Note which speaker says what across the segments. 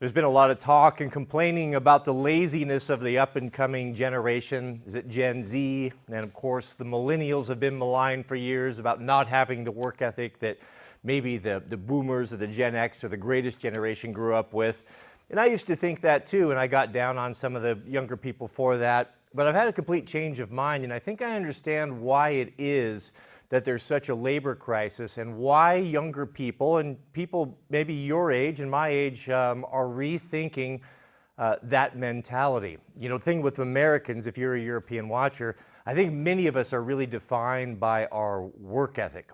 Speaker 1: There's been a lot of talk and complaining about the laziness of the up-and-coming generation. Is it Gen Z? And of course, the millennials have been maligned for years about not having the work ethic that maybe the boomers or the Gen X or the greatest generation grew up with. And I used to think that too, and I got down on some of the younger people for that. But I've had a complete change of mind, and I think I understand why it is that there's such a labor crisis and why younger people and people maybe your age and my age are rethinking that mentality. You know, the thing with Americans, if you're a European watcher, I think many of us are really defined by our work ethic.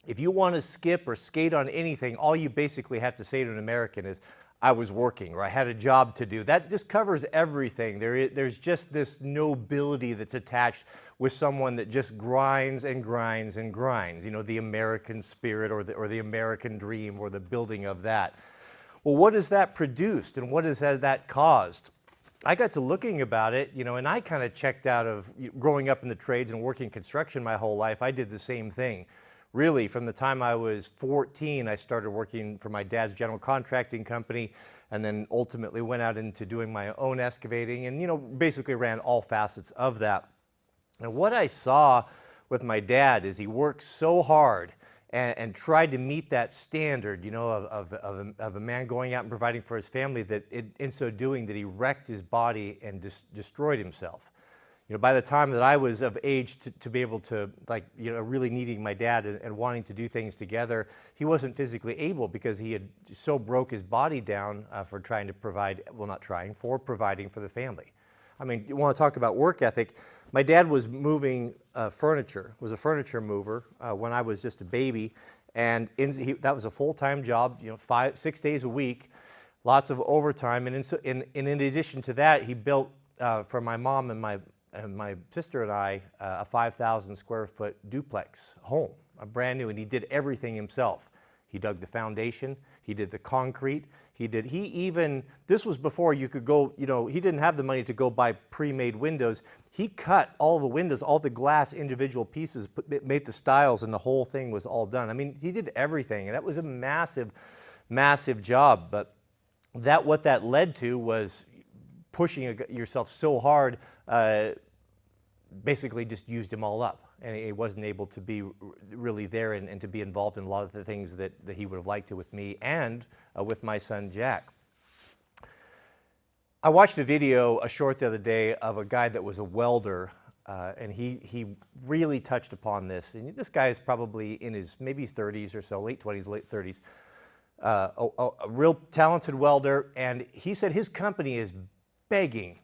Speaker 1: If you want to skip or skate on anything, all you basically have to say to an American is, I was working, or I had a job to do. That just covers everything. There's just this nobility that's attached with someone that just grinds and grinds and grinds. You know, the American spirit or the American dream or the building of that. Well, what has that produced and what has that caused? I got to looking about it, you know, and I kind of checked out of growing up in the trades and working construction my whole life. I did the same thing. Really, from the time I was 14, I started working for my dad's general contracting company and then ultimately went out into doing my own excavating and, you know, basically ran all facets of that. And what I saw with my dad is he worked so hard and tried to meet that standard, you know, of a man going out and providing for his family that in so doing that he wrecked his body and destroyed himself. You know, by the time that I was of age to be able to, like, you know, really needing my dad and wanting to do things together, he wasn't physically able because he had so broke his body down for trying to provide, well, not trying, for providing for the family. I mean, you want to talk about work ethic. My dad was moving furniture, was a furniture mover when I was just a baby, and that was a full-time job, you know, 5-6 days a week, lots of overtime, and in addition to that, he built for my mom and my sister and I a 5,000 square foot duplex home, a brand new, and he did everything himself. He dug the foundation, he did the concrete, this was before you could go, you know, he didn't have the money to go buy pre-made windows. He cut all the windows, all the glass individual pieces, made the stiles, and the whole thing was all done. I mean, he did everything, and that was a massive, massive job, but what that led to was pushing yourself so hard, basically just used him all up, and he wasn't able to be really there and to be involved in a lot of the things that he would have liked to with me and with my son Jack. I watched a video, a short the other day, of a guy that was a welder, and he really touched upon this. And this guy is probably in his maybe 30s or so, late 20s, late 30s, a real talented welder, and he said his company is begging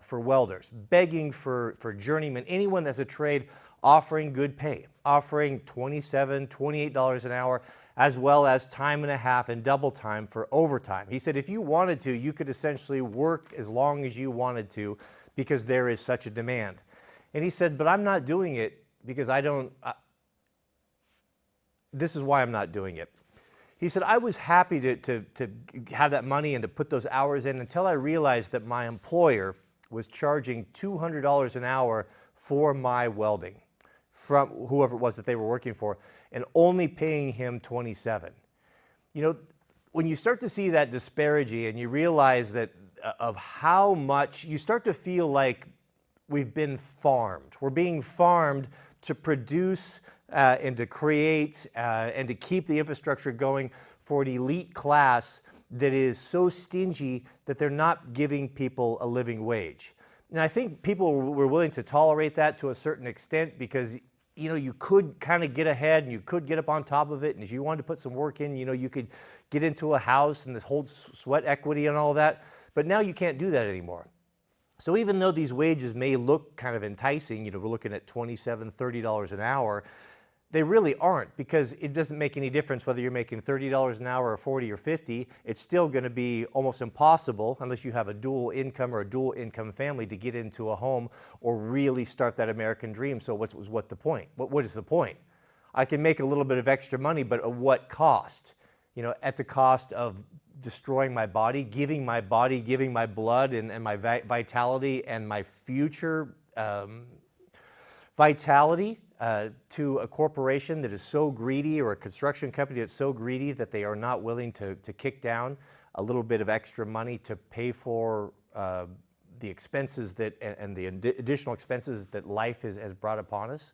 Speaker 1: for welders, begging for journeymen, anyone that's a trade, offering good pay, offering $27, $28 an hour, as well as time and a half and double time for overtime. He said if you wanted to, you could essentially work as long as you wanted to because there is such a demand. And he said, but I'm not doing it because this is why I'm not doing it. He said, I was happy to have that money and to put those hours in until I realized that my employer was charging $200 an hour for my welding from whoever it was that they were working for and only paying him $27. You know, when you start to see that disparity and you realize that of how much, you start to feel like we've been farmed. We're being farmed to produce and to create and to keep the infrastructure going for an elite class that is so stingy that they're not giving people a living wage. And I think people were willing to tolerate that to a certain extent because, you know, you could kind of get ahead and you could get up on top of it. And if you wanted to put some work in, you know, you could get into a house and this whole sweat equity and all that. But now you can't do that anymore. So even though these wages may look kind of enticing, you know, we're looking at $27, $30 an hour, they really aren't, because it doesn't make any difference whether you're making $30 an hour or 40 or 50. It's still going to be almost impossible, unless you have a dual income or a dual income family, to get into a home or really start that American dream. So what's the point? What is the point? I can make a little bit of extra money, but at what cost? You know, at the cost of destroying my body, giving my blood and my vitality and my future vitality to a corporation that is so greedy, or a construction company that's so greedy that they are not willing to kick down a little bit of extra money to pay for the expenses and the additional expenses that life has brought upon us.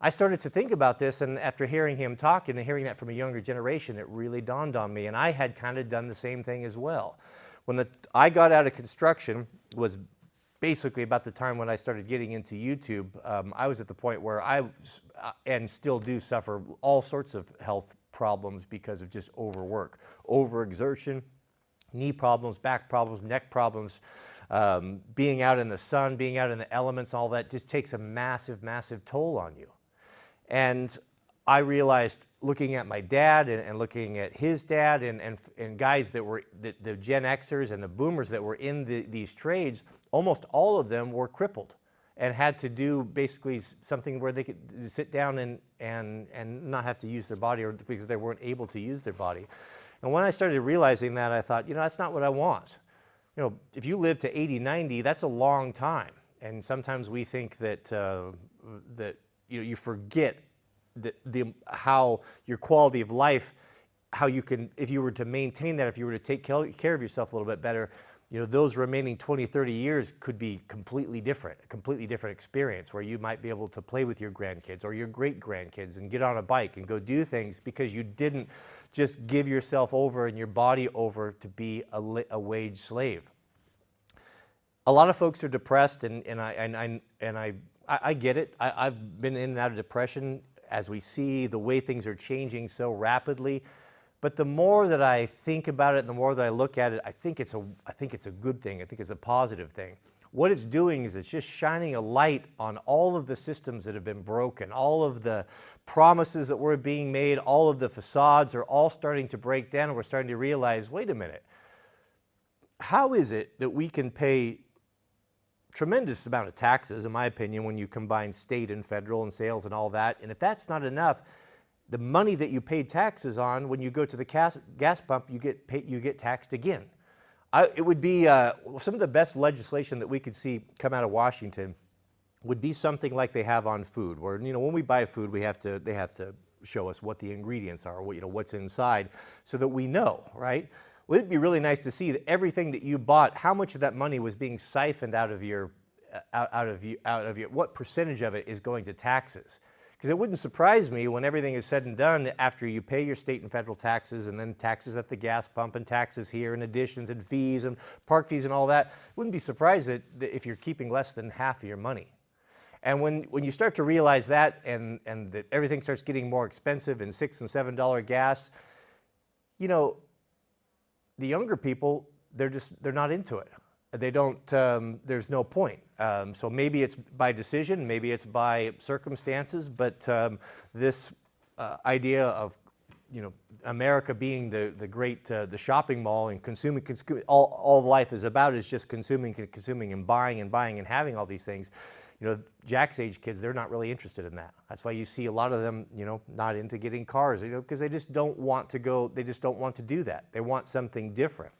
Speaker 1: I started to think about this, and after hearing him talk and hearing that from a younger generation, it really dawned on me, and I had kind of done the same thing as well. When I got out of construction was basically about the time when I started getting into YouTube. I was at the point where and still do suffer all sorts of health problems because of just overwork, overexertion, knee problems, back problems, neck problems, being out in the sun, being out in the elements, all that just takes a massive, massive toll on you. And I realized, looking at my dad and looking at his dad and guys that were the Gen Xers and the Boomers that were in these trades, almost all of them were crippled and had to do basically something where they could sit down and not have to use their body, or because they weren't able to use their body. And when I started realizing that, I thought, that's not what I want. If you live to 80, 90, that's a long time. And sometimes we think that you forget how your quality of life, how you can, if you were to maintain that, if you were to take care of yourself a little bit better, those remaining 20, 30 years could be completely different, a completely different experience, where you might be able to play with your grandkids or your great-grandkids and get on a bike and go do things because you didn't just give yourself over and your body over to be a wage slave. A lot of folks are depressed, and I get it. I've been in and out of depression as we see the way things are changing so rapidly. But the more that I think about it and the more that I look at it, I think it's a good thing. I think it's a positive thing. What it's doing is it's just shining a light on all of the systems that have been broken, all of the promises that were being made, all of the facades are all starting to break down, and we're starting to realize, wait a minute, how is it that we can pay tremendous amount of taxes, in my opinion, when you combine state and federal and sales and all that, and if that's not enough, the money that you paid taxes on, when you go to the gas pump, you get taxed again. It would be some of the best legislation that we could see come out of Washington would be something like they have on food, where when we buy food, they have to show us what the ingredients are, what's inside, so that we know, right? Well, it'd be really nice to see that everything that you bought, how much of that money was being siphoned out of your, what percentage of it is going to taxes. Because it wouldn't surprise me when everything is said and done, after you pay your state and federal taxes and then taxes at the gas pump and taxes here and additions and fees and park fees and all that, wouldn't be surprised that if you're keeping less than half of your money. And when you start to realize that and that everything starts getting more expensive and $6 and $7 gas, the younger people, they're not into it. They don't, there's no point. So maybe it's by decision, maybe it's by circumstances, but this idea of, America being the great, the shopping mall and consuming, all life is about is just consuming and buying and having all these things. Jack's age kids, they're not really interested in that. That's why you see a lot of them, not into getting cars, because they just don't want to they just don't want to do that. They want something different.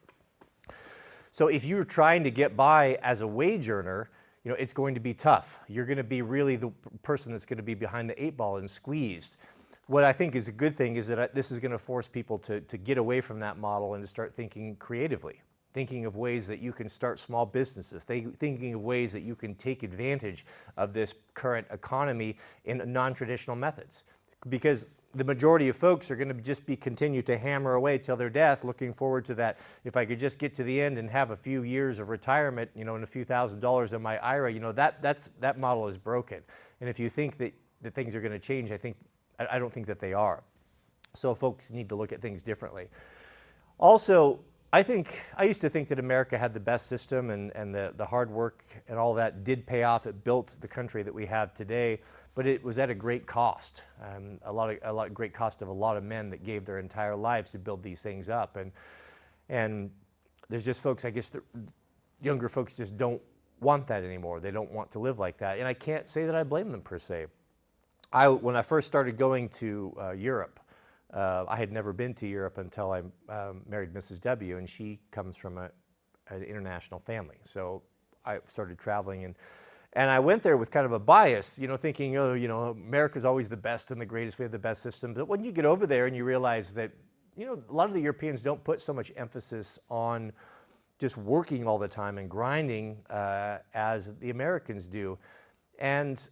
Speaker 1: So if you're trying to get by as a wage earner, it's going to be tough. You're going to be really the person that's going to be behind the 8 ball and squeezed. What I think is a good thing is that this is going to force people to get away from that model and to start thinking creatively, thinking of ways that you can start small businesses, thinking of ways that you can take advantage of this current economy in non-traditional methods. Because the majority of folks are going to just continue to hammer away till their death, looking forward to that. If I could just get to the end and have a few years of retirement, and a few $1,000s in my IRA, that model is broken. And if you think that things are going to change, I don't think that they are. So folks need to look at things differently. Also, I used to think that America had the best system, and the hard work and all that did pay off. It built the country that we have today, but it was at a great cost. A lot of great cost of a lot of men that gave their entire lives to build these things up. And there's just folks, I guess, younger folks just don't want that anymore. They don't want to live like that. And I can't say that I blame them per se. When I first started going to Europe, I had never been to Europe until I married Mrs. W, and she comes from an international family. So I started traveling, and I went there with kind of a bias, thinking, America's always the best and the greatest. We have the best system. But when you get over there and you realize that, a lot of the Europeans don't put so much emphasis on just working all the time and grinding as the Americans do. And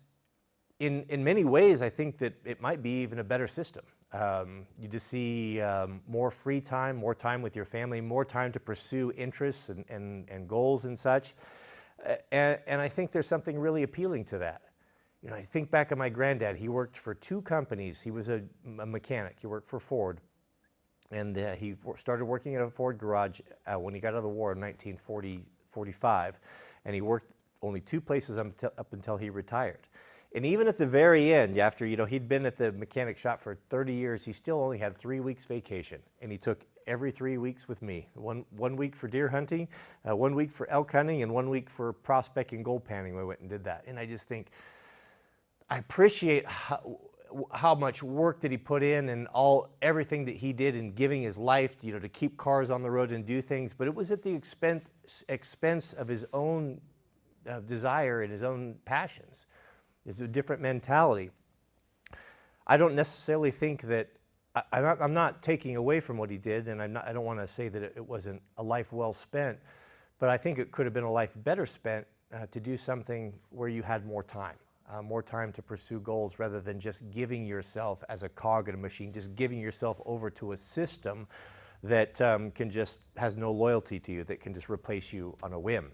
Speaker 1: in many ways, I think that it might be even a better system. You just see more free time, more time with your family, more time to pursue interests and goals and such. And I think there's something really appealing to that. I think back on my granddad. He worked for 2 companies. He was a mechanic. He worked for Ford. And he started working at a Ford garage when he got out of the war in 1945. And he worked only 2 places up until he retired. And even at the very end, after he'd been at the mechanic shop for 30 years, he still only had 3 weeks vacation. And he took every 3 weeks with me. One week for deer hunting, 1 week for elk hunting, and 1 week for prospect and gold panning. We went and did that. And I just think, I appreciate how much work that he put in and everything that he did in giving his life, to keep cars on the road and do things. But it was at the expense of his own desire and his own passions. It's a different mentality. I don't necessarily think that, I'm not taking away from what he did, and I don't want to say that it wasn't a life well spent, but I think it could have been a life better spent to do something where you had more time to pursue goals rather than just giving yourself as a cog in a machine, just giving yourself over to a system that has no loyalty to you, that can just replace you on a whim.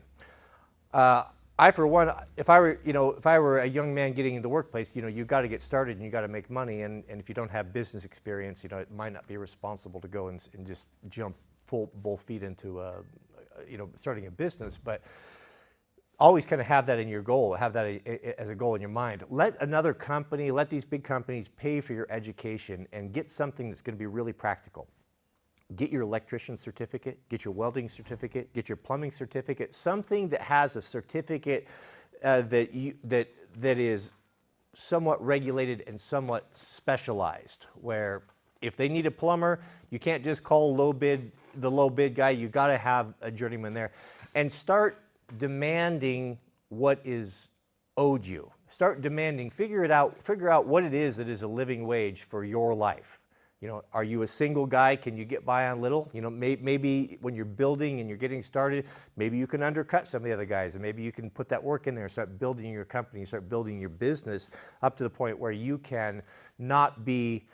Speaker 1: I, for one, if I were a young man getting in the workplace, you've got to get started and you've got to make money. And if you don't have business experience, it might not be responsible to go and just jump both feet into, starting a business. But always kind of have that in your goal, have that as a goal in your mind. Let these big companies pay for your education and get something that's going to be really practical. Get your electrician certificate, get your welding certificate, get your plumbing certificate, something that has a certificate that is somewhat regulated and somewhat specialized, where if they need a plumber, you can't just call the low bid guy, you got to have a journeyman there. And start demanding what is owed you. Start demanding, figure out what it is that is a living wage for your life. Are you a single guy? Can you get by on little? Maybe when you're building and you're getting started, maybe you can undercut some of the other guys, and maybe you can put that work in there and start building your company, start building your business up to the point where you can not be,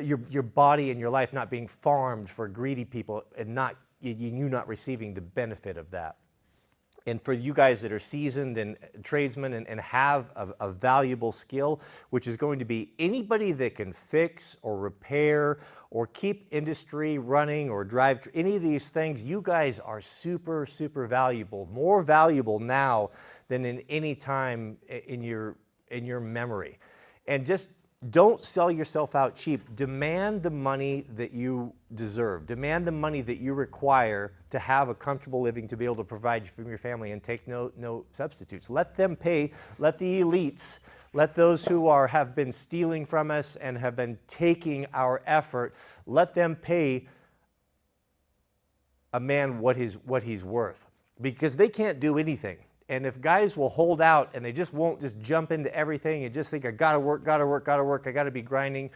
Speaker 1: your body and your life not being farmed for greedy people and you not receiving the benefit of that. And for you guys that are seasoned and tradesmen and have a valuable skill, which is going to be anybody that can fix or repair or keep industry running or drive any of these things, you guys are super, super valuable, more valuable now than in any time in your memory. And just don't sell yourself out cheap. Demand the money that you deserve. Demand the money that you require to have a comfortable living, to be able to provide for your family, and take no substitutes. Let them pay. Let the elites, let those who have been stealing from us and have been taking our effort, let them pay a man what he's worth, because they can't do anything. And if guys will hold out and they just won't just jump into everything and just think, I gotta work, I gotta be grinding,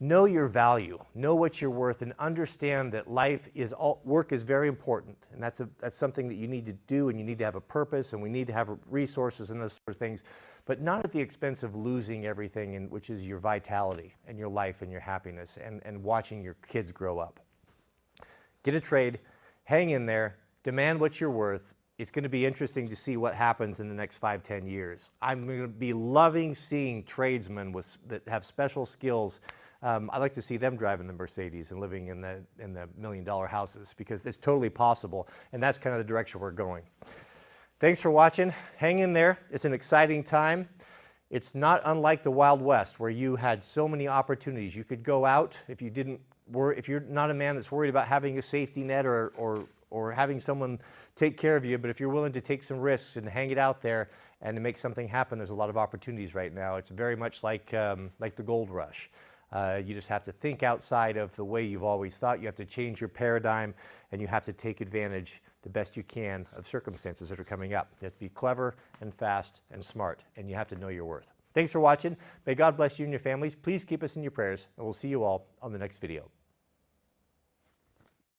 Speaker 1: know your value, know what you're worth, and understand that work is very important. And that's something that you need to do, and you need to have a purpose, and we need to have resources and those sort of things, but not at the expense of losing everything, which is your vitality and your life and your happiness and watching your kids grow up. Get a trade, hang in there, demand what you're worth. It's going to be interesting to see what happens in the next 5-10 years. I'm going to be loving seeing tradesmen that have special skills. I'd like to see them driving the Mercedes and living in the $1 million houses, because it's totally possible, and that's kind of the direction we're going. Thanks for watching. Hang in there. It's an exciting time. It's not unlike the Wild West, where you had so many opportunities. You could go out if you're not a man that's worried about having a safety net or having someone take care of you, but if you're willing to take some risks and hang it out there and to make something happen, there's a lot of opportunities right now. It's very much like the gold rush. You just have to think outside of the way you've always thought. You have to change your paradigm, and you have to take advantage the best you can of circumstances that are coming up. You have to be clever and fast and smart, and you have to know your worth. Thanks for watching. May God bless you and your families. Please keep us in your prayers, and we'll see you all on the next video.